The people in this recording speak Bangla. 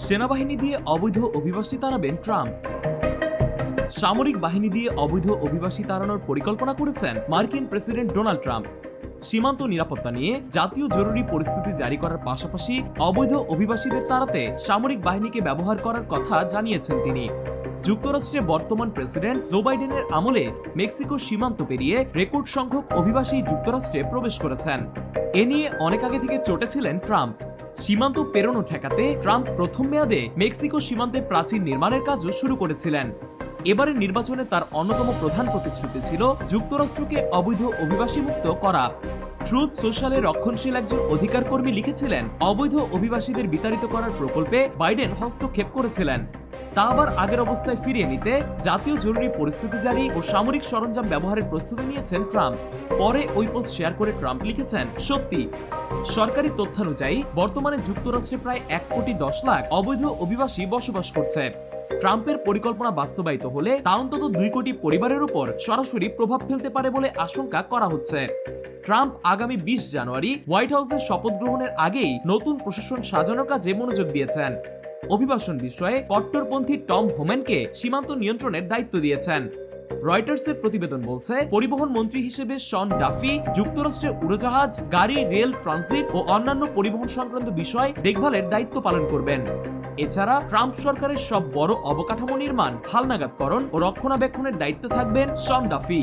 সেনাবাহিনী দিয়ে অবৈধ অভিবাসী তাড়াবেন ট্রাম্প। সামরিক বাহিনী দিয়ে অবৈধ অভিবাসী তাড়ানোর পরিকল্পনা করেছেন মার্কিন প্রেসিডেন্ট ডোনাল্ড ট্রাম্প। সীমান্ত নিরাপত্তা নিয়ে জাতীয় জরুরি পরিস্থিতি জারি করার পাশাপাশি অবৈধ অভিবাসীদের তাড়াতে সামরিক বাহিনীকে ব্যবহার করার কথা জানিয়েছেন তিনি। যুক্তরাষ্ট্রের বর্তমান প্রেসিডেন্ট জো বাইডেনের আমলে মেক্সিকো সীমান্ত পেরিয়ে রেকর্ড সংখ্যক অভিবাসী যুক্তরাষ্ট্রে প্রবেশ করেছেন। এ নিয়ে অনেক আগে থেকে চটেছিলেন ট্রাম্প। সীমান্ত পেরোনো ঠেকাতে ট্রাম্প প্রথম মেয়াদে মেক্সিকো সীমান্তে প্রাচীর নির্মাণের কাজও শুরু করেছিলেন। এবারের নির্বাচনে তার অন্যতম প্রধান প্রতিশ্রুতি ছিল যুক্তরাষ্ট্রকে অবৈধ অভিবাসী মুক্ত করা। ট্রুথ সোশ্যালে রক্ষণশীল একজন অধিকার কর্মী লিখেছিলেন, অবৈধ অভিবাসীদের বিতাড়িত করার প্রকল্পে বাইডেন হস্তক্ষেপ করেছিলেন। তা আবার আগের অবস্থায় ফিরিয়ে নিতে জাতীয় জরুরি পরিস্থিতি জারি ও সামরিক সরঞ্জাম ব্যবহারের প্রস্তুতি নিয়েছেন ট্রাম্প। পরে ওই পোস্ট শেয়ার করে ট্রাম্প লিখেছেন, সত্যি সরকারি তথ্যানুযায়ী বর্তমানে যুক্তরাষ্ট্রে প্রায় 1,10,00,000 অবৈধ অভিবাসী বসবাস করছে। ট্রাম্পের পরিকল্পনা বাস্তবায়িত হলে তা অন্তত 2 কোটি পরিবারের উপর সরাসরি প্রভাব ফেলতে পারে বলে আশঙ্কা করা হচ্ছে। ট্রাম্প আগামী 20 জানুয়ারি হোয়াইট হাউসের শপথ গ্রহণের আগেই নতুন প্রশাসন সাজানোর কাজে মনোযোগ দিয়েছেন। অভিবাসন বিষয়ে কট্টরপন্থী টম হোম্যানকে সীমান্ত নিয়ন্ত্রণের দায়িত্ব দিয়েছেন। রয়টার্সের প্রতিবেদন বলছে, পরিবহন মন্ত্রী হিসেবে শন ডাফি যুক্তরাষ্ট্রের উড়োজাহাজ, গাড়ি, রেল, ট্রানজিট ও অন্যান্য পরিবহন সংক্রান্ত বিষয় দেখভালের দায়িত্ব পালন করবেন। এছাড়া ট্রাম্প সরকারের সব বড় অবকাঠামো নির্মাণ, হালনাগাদকরণ ও রক্ষণাবেক্ষণের দায়িত্বে থাকবেন শন ডাফি।